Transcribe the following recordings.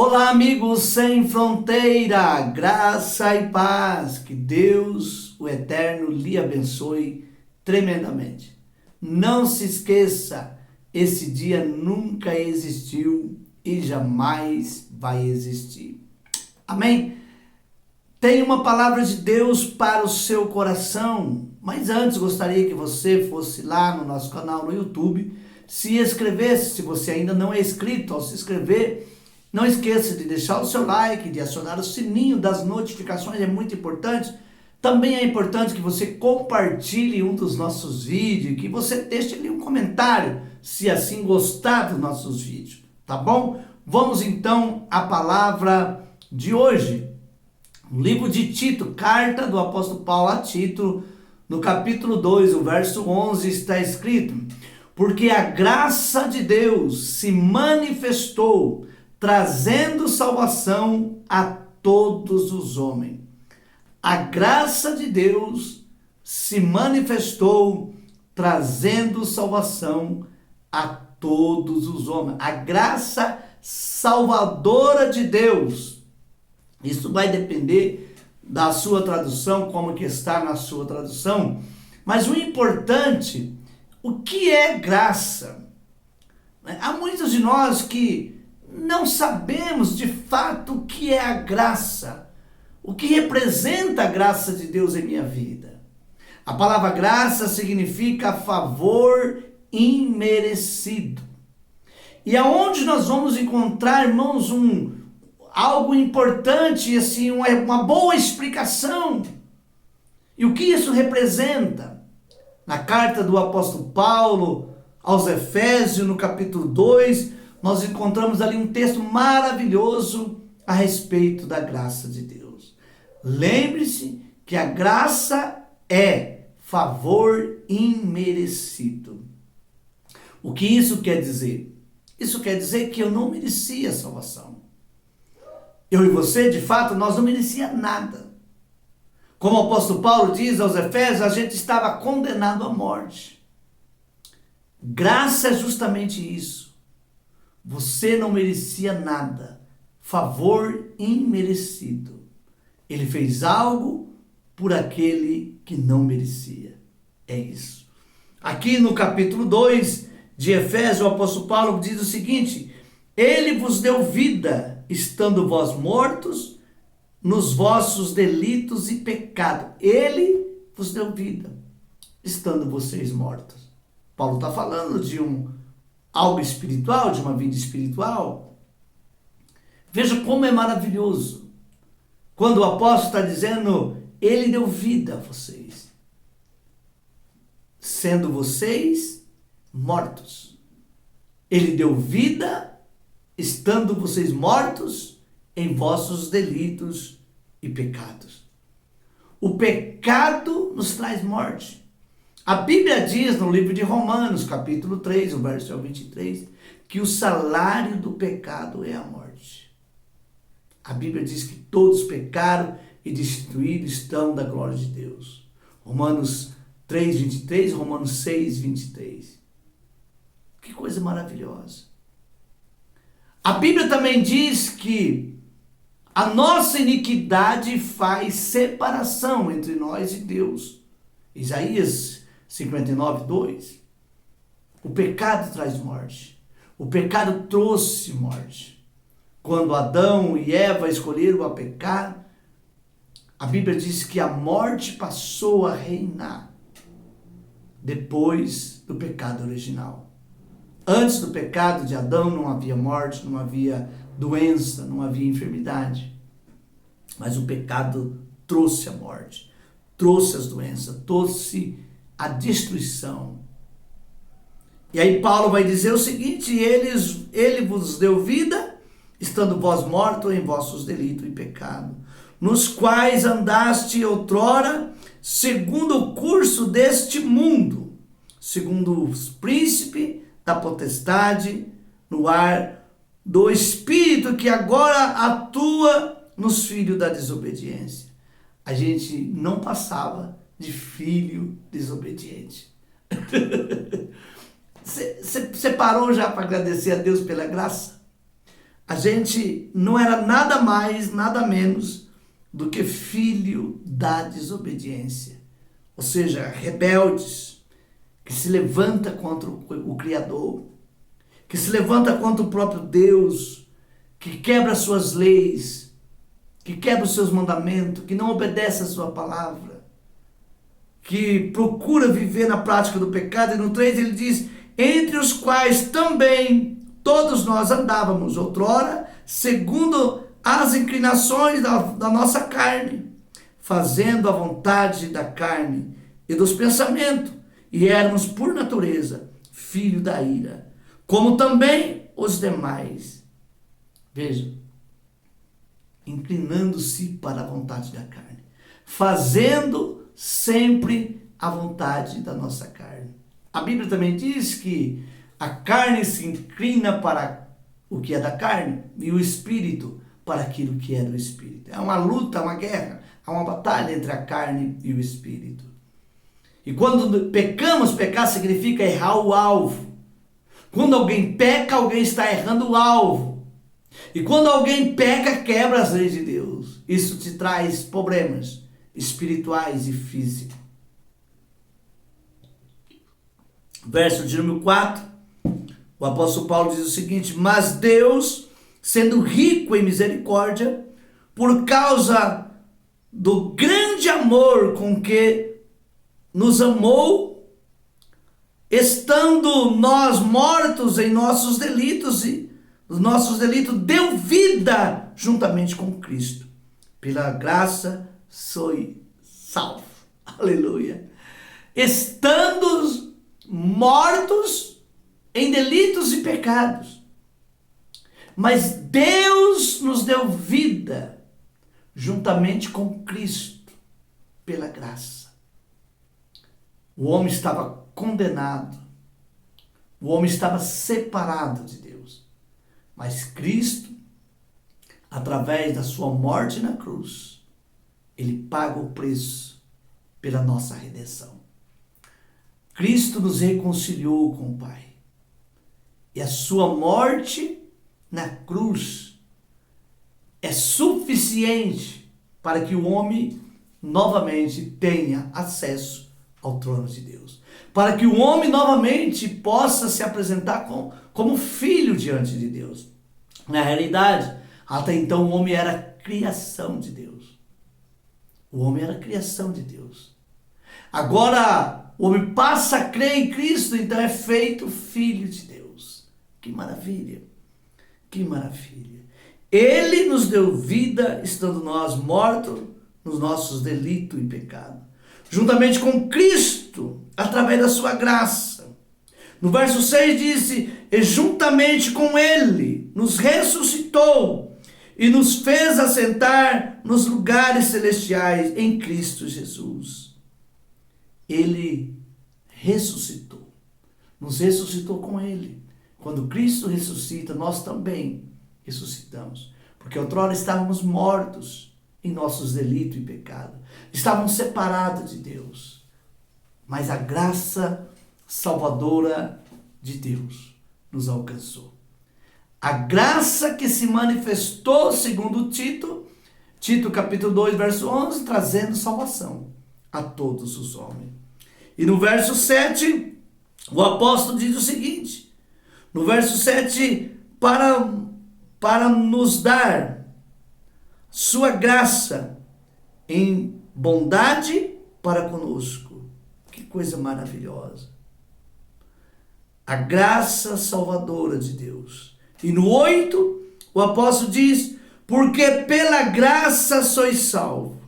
Olá, amigos sem fronteira, graça e paz, que Deus, o Eterno, lhe abençoe tremendamente. Não se esqueça, esse dia nunca existiu e jamais vai existir. Amém? Tem uma palavra de Deus para o seu coração, mas antes gostaria que você fosse lá no nosso canal no YouTube, se inscrevesse, se você ainda não é inscrito, ao se inscrever, não esqueça de deixar o seu like, de acionar o sininho das notificações, é muito importante. Também é importante que você compartilhe um dos nossos vídeos, que você deixe ali um comentário, se assim gostar dos nossos vídeos, tá bom? Vamos então à palavra de hoje. No livro de Tito, carta do apóstolo Paulo a Tito, no capítulo 2, o verso 11, está escrito: porque a graça de Deus se manifestou, trazendo salvação a todos os homens. A graça de Deus se manifestou, trazendo salvação a todos os homens. A graça salvadora de Deus. Isso vai depender da sua tradução, como que está na sua tradução. Mas o importante, o que é graça? Há muitos de nós que não sabemos de fato o que é a graça, o que representa a graça de Deus em minha vida. A palavra graça significa favor imerecido. E aonde nós vamos encontrar, irmãos, algo importante, assim, uma boa explicação. E o que isso representa? Na carta do apóstolo Paulo aos Efésios, no capítulo 2, nós encontramos ali um texto maravilhoso a respeito da graça de Deus. Lembre-se que a graça é favor imerecido. O que isso quer dizer? Isso quer dizer que eu não merecia salvação. Eu e você, de fato, nós não merecia nada. Como o apóstolo Paulo diz aos Efésios, a gente estava condenado à morte. Graça é justamente isso. Você não merecia nada. Favor imerecido. Ele fez algo por aquele que não merecia. É isso. Aqui no capítulo 2 de Efésios, o apóstolo Paulo diz o seguinte: ele vos deu vida, estando vós mortos nos vossos delitos e pecado. Ele vos deu vida, estando vocês mortos. Paulo está falando de algo espiritual, de uma vida espiritual. Veja como é maravilhoso. Quando o apóstolo está dizendo, ele deu vida a vocês, sendo vocês mortos. Ele deu vida, estando vocês mortos em vossos delitos e pecados. O pecado nos traz morte. A Bíblia diz no livro de Romanos, capítulo 3, o verso 23, que o salário do pecado é a morte. A Bíblia diz que todos pecaram e destituídos estão da glória de Deus. Romanos 3, 23, Romanos 6, 23. Que coisa maravilhosa. A Bíblia também diz que a nossa iniquidade faz separação entre nós e Deus. Isaías 59, 2. O pecado traz morte. O pecado trouxe morte. Quando Adão e Eva escolheram a pecar, a Bíblia diz que a morte passou a reinar depois do pecado original. Antes do pecado de Adão não havia morte, não havia doença, não havia enfermidade. Mas o pecado trouxe a morte, trouxe as doenças, trouxe a destruição. E aí Paulo vai dizer o seguinte: ele vos deu vida, estando vós mortos em vossos delitos e pecado, nos quais andaste outrora, segundo o curso deste mundo, segundo os príncipes da potestade, no ar do espírito que agora atua nos filhos da desobediência. A gente não passava de filho desobediente. Você parou já para agradecer a Deus pela graça? a gente não era nada mais, nada menos do que filho da desobediência. Ou seja, rebeldes, que se levanta contra o Criador, que se levanta contra o próprio Deus, que quebra suas leis, que quebra os seus mandamentos, que não obedece a sua palavra, que procura viver na prática do pecado. E no 3 ele diz, entre os quais também todos nós andávamos outrora, segundo as inclinações da nossa carne, fazendo a vontade da carne e dos pensamentos, e éramos por natureza filho da ira, como também os demais. Veja, inclinando-se para a vontade da carne, fazendo sempre a vontade da nossa carne. A Bíblia também diz que a carne se inclina para o que é da carne e o espírito para aquilo que é do espírito. É uma luta, uma guerra, há uma batalha entre a carne e o espírito. E quando pecamos, pecar significa errar o alvo. Quando alguém peca, alguém está errando o alvo. E quando alguém peca, quebra as leis de Deus. Isso te traz problemas espirituais e físicos. Verso de número 4, o apóstolo Paulo diz o seguinte: mas Deus, sendo rico em misericórdia, por causa do grande amor com que nos amou, estando nós mortos em nossos delitos, e os nossos delitos, deu vida juntamente com Cristo. Pela graça sois salvo. Aleluia. Estando mortos em delitos e pecados, mas Deus nos deu vida juntamente com Cristo, pela graça. O homem estava condenado, o homem estava separado de Deus, mas Cristo, através da sua morte na cruz, ele paga o preço pela nossa redenção. Cristo nos reconciliou com o Pai. E a sua morte na cruz é suficiente para que o homem novamente tenha acesso ao trono de Deus. Para que o homem novamente possa se apresentar como filho diante de Deus. Na realidade, até então o homem era criação de Deus. O homem era criação de Deus. Agora, o homem passa a crer em Cristo, então é feito filho de Deus. Que maravilha! Que maravilha! Ele nos deu vida, estando nós mortos nos nossos delitos e pecados, juntamente com Cristo, através da sua graça. No verso 6 disse, e juntamente com ele nos ressuscitou e nos fez assentar nos lugares celestiais em Cristo Jesus. Ele ressuscitou, nos ressuscitou com ele. Quando Cristo ressuscita, nós também ressuscitamos. Porque outrora estávamos mortos em nossos delitos e pecados. Estávamos separados de Deus. Mas a graça salvadora de Deus nos alcançou. A graça que se manifestou, segundo Tito capítulo 2, verso 11, trazendo salvação a todos os homens. E no verso 7, o apóstolo diz o seguinte, no verso 7, para nos dar sua graça em bondade para conosco. Que coisa maravilhosa. A graça salvadora de Deus. E no 8, o apóstolo diz, porque pela graça sois salvos,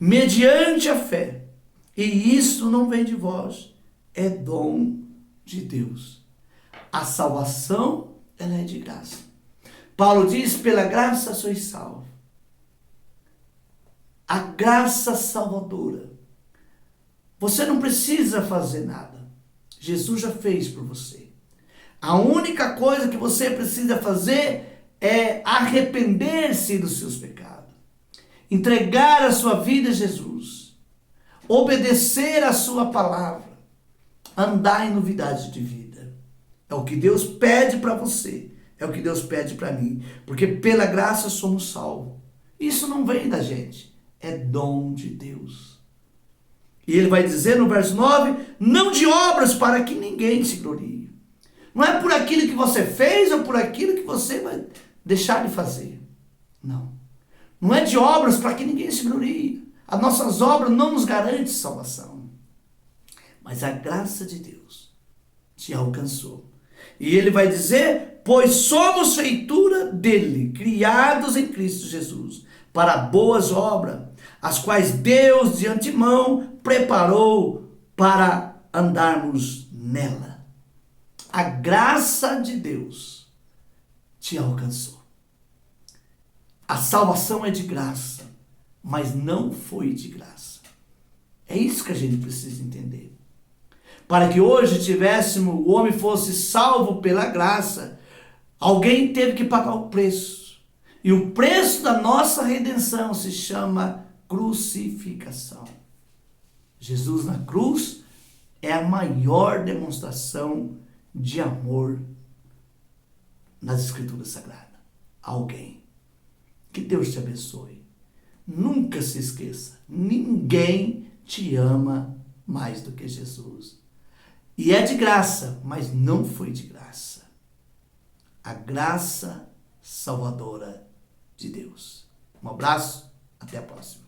mediante a fé. E isso não vem de vós, é dom de Deus. A salvação, ela é de graça. Paulo diz, pela graça sois salvos. A graça salvadora. Você não precisa fazer nada. Jesus já fez por você. A única coisa que você precisa fazer é arrepender-se dos seus pecados. Entregar a sua vida a Jesus. Obedecer a sua palavra. Andar em novidade de vida. É o que Deus pede para você É o que Deus pede para mim. Porque pela graça somos salvos. Isso não vem da gente. É dom de Deus. E ele vai dizer no verso 9, não de obras para que ninguém se glorie. Não é por aquilo que você fez ou por aquilo que você vai deixar de fazer. Não. Não é de obras para que ninguém se glorie. As nossas obras não nos garantem salvação. Mas a graça de Deus te alcançou. E ele vai dizer, pois somos feitura dele, criados em Cristo Jesus, para boas obras, as quais Deus de antemão preparou para andarmos nela. A graça de Deus te alcançou. A salvação é de graça, mas não foi de graça. É isso que a gente precisa entender. Para que hoje o homem fosse salvo pela graça, alguém teve que pagar o preço. E o preço da nossa redenção se chama crucificação. Jesus na cruz é a maior demonstração de amor nas Escrituras Sagradas. Alguém. Que Deus te abençoe. Nunca se esqueça, ninguém te ama mais do que Jesus. E é de graça, mas não foi de graça. A graça salvadora de Deus. Um abraço, até a próxima.